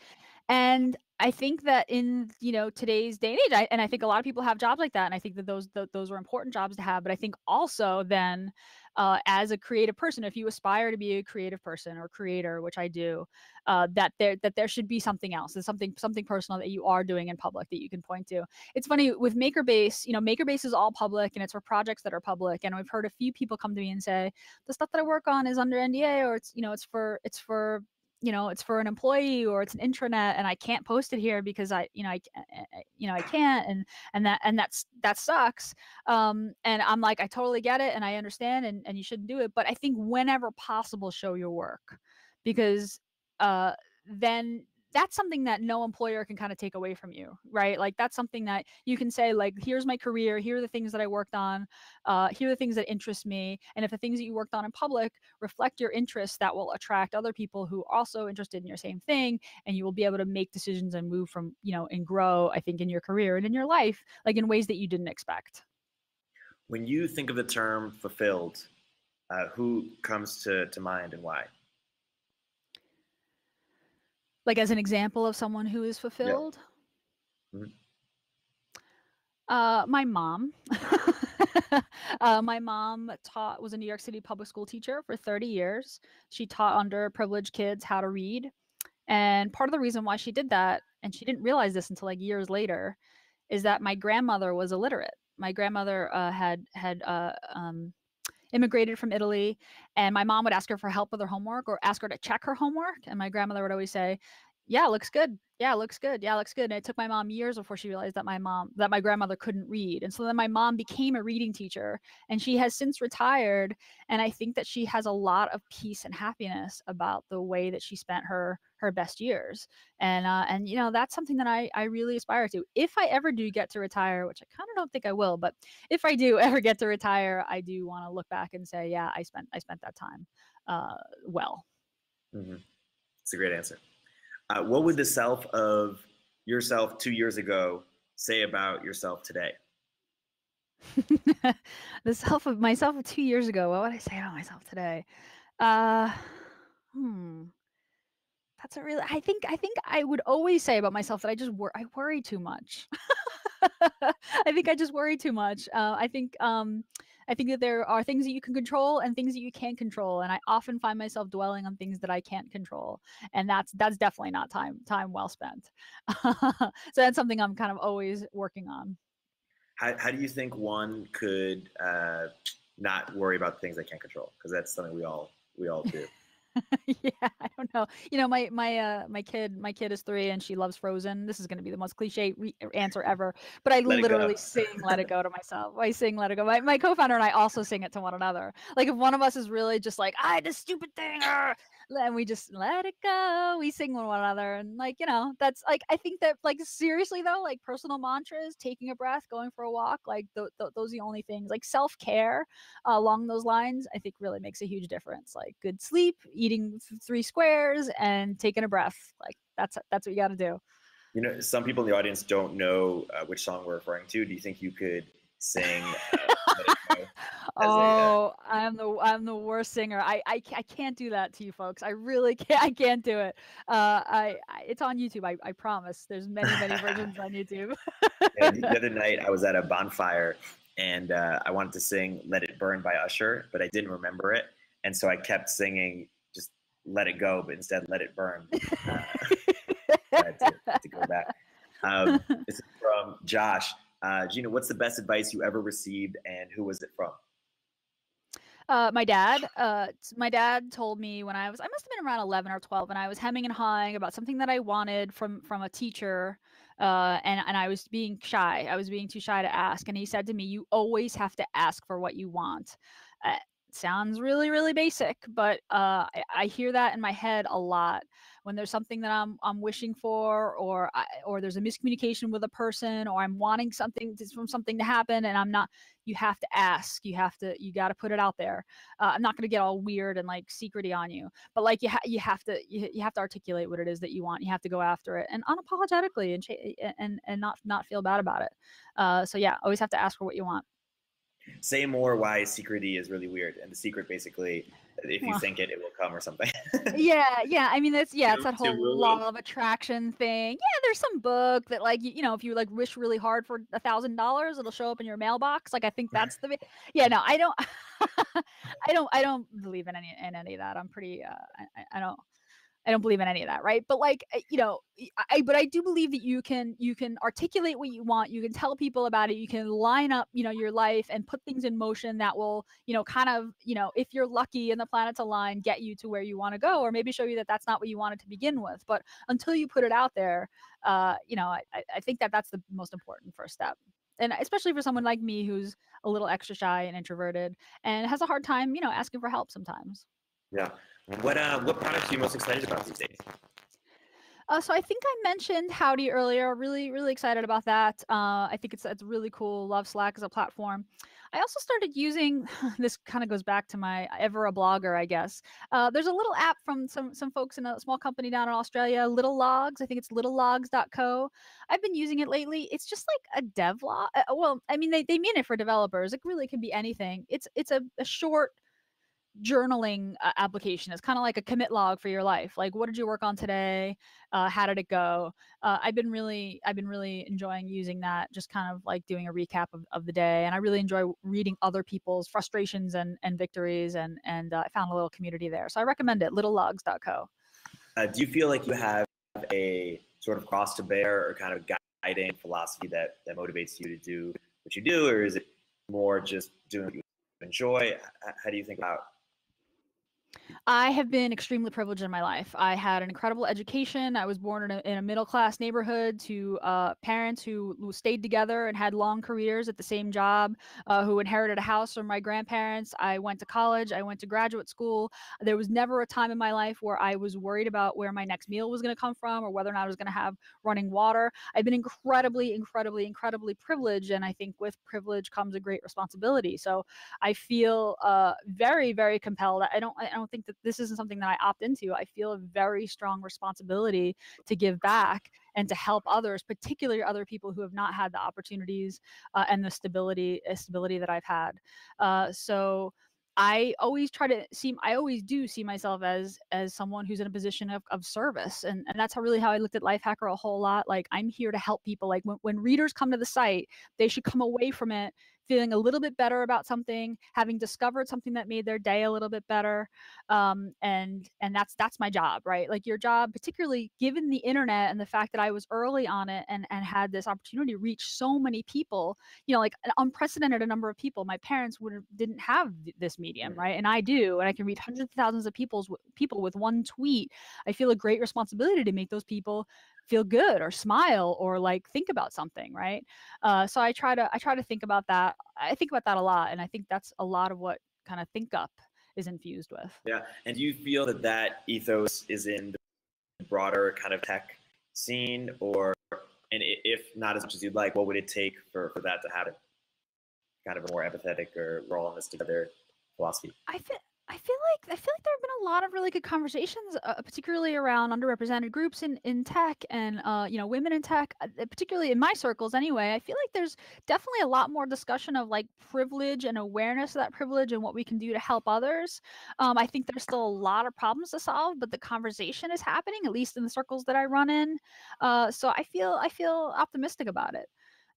And I think that in, you know, today's day and age, I think a lot of people have jobs like that, and I think that those are important jobs to have. But I think also then, as a creative person, if you aspire to be a creative person or creator, which I do, that there should be something else. There's something personal that you are doing in public that you can point to. It's funny with MakerBase. You know, MakerBase is all public and it's for projects that are public. And I've heard a few people come to me and say the stuff that I work on is under NDA, or it's, you know, it's for you know, it's for an employee or it's an intranet and I can't post it here because I can't, and that sucks. And I'm like, I totally get it and I understand and you shouldn't do it. But I think whenever possible, show your work, because then that's something that no employer can kind of take away from you, right? Like that's something that you can say, like, here's my career, here are the things that I worked on, here are the things that interest me. And if the things that you worked on in public reflect your interests, that will attract other people who are also interested in your same thing. And you will be able to make decisions and move from, you know, and grow, I think, in your career and in your life, like in ways that you didn't expect. When you think of the term fulfilled, who comes to mind and why? Like as an example of someone who is fulfilled? Yeah. My mom. My mom was a New York City public school teacher for 30 years. She taught underprivileged kids how to read. And part of the reason why she did that, and she didn't realize this until like years later, is that my grandmother was illiterate. My grandmother had immigrated from Italy, and my mom would ask her for help with her homework or ask her to check her homework. And my grandmother would always say, yeah, looks good. Yeah, looks good. Yeah, looks good. And it took my mom years before she realized that my grandmother couldn't read. And so then my mom became a reading teacher, and she has since retired. And I think that she has a lot of peace and happiness about the way that she spent her best years. And that's something that I really aspire to. If I ever do get to retire, which I kind of don't think I will, but if I do ever get to retire, I do want to look back and say, yeah, I spent that time well. Mm-hmm. It's a great answer. What would the self of yourself 2 years ago say about yourself today? Myself of 2 years ago. What would I say about myself today? That's a really. I think I would always say about myself that I worry too much. I think I just worry too much. I think that there are things that you can control and things that you can't control, and I often find myself dwelling on things that I can't control, and that's definitely not time well spent. So that's something I'm kind of always working on. How do you think one could not worry about things they can't control? Because that's something we all do. Yeah, I don't know. My kid is 3 and she loves Frozen. This is going to be the most cliche answer ever, but I literally sing "Let It Go" to myself. I sing "Let It Go." My co-founder and I also sing it to one another. Like if one of us is really just like, this stupid thing, and we just let it go. We sing with one another, and that's like, I think that, like, seriously though, like personal mantras, taking a breath, going for a walk, like those are the only things. Like self-care along those lines, I think really makes a huge difference. Like good sleep, eating 3 squares, and taking a breath. Like that's what you got to do. Some people in the audience don't know which song we're referring to. Do you think you could sing? I'm the worst singer. I can't do that to you folks. I really can't. I can't do it. It's on YouTube. I promise. There's many versions on YouTube. Yeah, the other night I was at a bonfire and I wanted to sing "Let It Burn" by Usher, but I didn't remember it, and so I kept singing just "Let It Go," but instead "Let It Burn." I had to go back. This is from Josh. Gina, what's the best advice you ever received, and who was it from? My dad. My dad told me when I must have been around 11 or 12, and I was hemming and hawing about something that I wanted from a teacher, and I was being shy. I was being too shy to ask, and he said to me, "You always have to ask for what you want." Sounds really, really basic, but I hear that in my head a lot when there's something that I'm wishing for, or there's a miscommunication with a person, or I'm wanting something to happen, and I'm not. You have to ask. You got to put it out there. I'm not going to get all weird and like secrety on you, but like you have to articulate what it is that you want. You have to go after it, and unapologetically, and not feel bad about it. So yeah, always have to ask for what you want. Say more why secrecy is really weird, and the secret basically, if you think it will come or something. Yeah. I mean, it's that whole law of attraction thing. Yeah, there's some book that, like, if you like wish really hard for $1,000, it'll show up in your mailbox. Like, I think that's the. Yeah, no, I don't. I don't believe in any of that. I'm pretty. I don't believe in any of that, right? But like, but I do believe that you can articulate what you want. You can tell people about it. You can line up, your life and put things in motion that will, kind of, if you're lucky and the planets align, get you to where you want to go, or maybe show you that that's not what you wanted to begin with. But until you put it out there, I think that that's the most important first step. And especially for someone like me, who's a little extra shy and introverted and has a hard time, asking for help sometimes. Yeah. What products are you most excited about these days? So I think I mentioned Howdy earlier. Really, really excited about that. I think it's really cool. Love Slack as a platform. I also started using, this kind of goes back to my ever a blogger, I guess. There's a little app from some folks in a small company down in Australia, Little Logs. I think it's littlelogs.co. I've been using it lately. It's just like a devlog. Well, I mean, they mean it for developers. It really can be anything. It's a short journaling application. It's kind of like a commit log for your life. Like, what did you work on today? How did it go? I've been really enjoying using that, just kind of like doing a recap of the day. And I really enjoy reading other people's frustrations and victories. And I found a little community there. So I recommend it, littlelogs.co. Do you feel like you have a sort of cross to bear or kind of guiding philosophy that motivates you to do what you do? Or is it more just doing what you enjoy? How do you think about? I have been extremely privileged in my life. I had an incredible education. I was born in a middle-class neighborhood to parents who stayed together and had long careers at the same job, who inherited a house from my grandparents. I went to college. I went to graduate school. There was never a time in my life where I was worried about where my next meal was going to come from or whether or not I was going to have running water. I've been incredibly, incredibly, incredibly privileged, and I think with privilege comes a great responsibility. So I feel very, very compelled. I don't think that this isn't something that I opt into. I feel a very strong responsibility to give back and to help others, particularly other people who have not had the opportunities and the stability that I've had. So I always do see myself as someone who's in a position of service. And that's how I looked at Lifehacker a whole lot. Like, I'm here to help people. Like, when readers come to the site, they should come away from it feeling a little bit better about something, having discovered something that made their day a little bit better. And that's my job, right? Like, your job, particularly given the internet and the fact that I was early on it and had this opportunity to reach so many people, like an unprecedented number of people. My parents didn't have this medium, right? And I do, and I can reach hundreds of thousands of people with one tweet. I feel a great responsibility to make those people feel good or smile or like think about something, right? So I try to think about that. I think about that a lot, and I think that's a lot of what kind of ThinkUp is infused with. Yeah, and do you feel that ethos is in the broader kind of tech scene, and if not as much as you'd like, what would it take for that to happen? Kind of a more empathetic or we're all in this together philosophy. I feel like there have been a lot of really good conversations, particularly around underrepresented groups in tech and women in tech, particularly in my circles anyway. I feel like there's definitely a lot more discussion of like privilege and awareness of that privilege and what we can do to help others. I think there's still a lot of problems to solve, but the conversation is happening, at least in the circles that I run in. So I feel optimistic about it.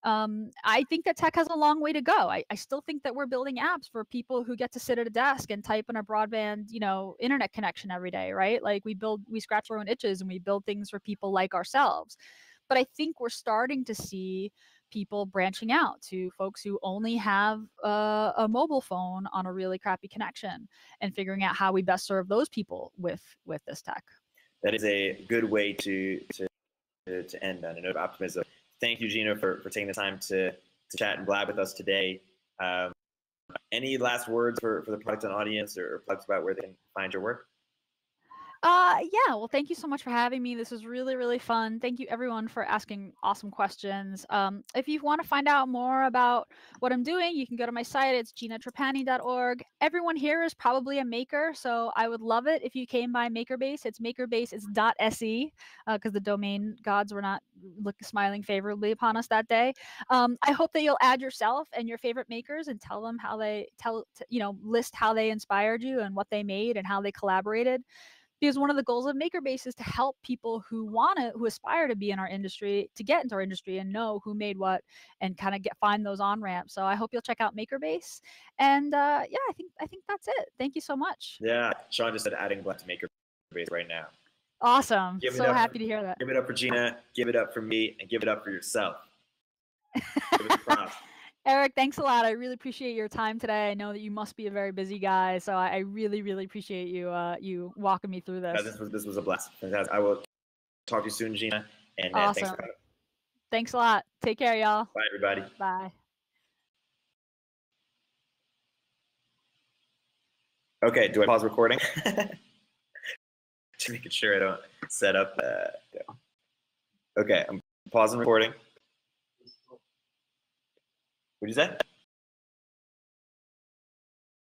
I think that tech has a long way to go. I still think that we're building apps for people who get to sit at a desk and type on a broadband, internet connection every day, right? Like, we scratch our own itches and we build things for people like ourselves. But I think we're starting to see people branching out to folks who only have a mobile phone on a really crappy connection and figuring out how we best serve those people with this tech. That is a good way to end on a note of optimism. Thank you, Gina, for taking the time to chat and blab with us today. Any last words for the product and audience, or plugs about where they can find your work? Yeah, well, thank you so much for having me. This was really, really fun. Thank you everyone for asking awesome questions. If you want to find out more about what I'm doing, you can go to my site. It's ginatrapani.org. Everyone here is probably a maker, so I would love it if you came by MakerBase. It's MakerBase. It's .se because the domain gods were not smiling favorably upon us that day. I hope that you'll add yourself and your favorite makers and tell them how they list how they inspired you and what they made and how they collaborated. Because one of the goals of MakerBase is to help people who aspire to be in our industry, to get into our industry and know who made what and kind of find those on ramps. So I hope you'll check out MakerBase. And yeah, I think that's it. Thank you so much. Yeah, Sean just said adding black to MakerBase right now. Awesome. So happy to hear that. Give it up for Gina, give it up for me, and give it up for yourself. Give it a props. Eric, thanks a lot. I really appreciate your time today. I know that you must be a very busy guy, so I really, really appreciate you walking me through this. This was a blast. Fantastic. I will talk to you soon, Gina. And awesome. Thanks for coming. Thanks a lot. Take care, y'all. Bye, everybody. Bye. Okay, do I pause recording? Just making sure I don't set up. Okay, I'm pausing recording. What did you say?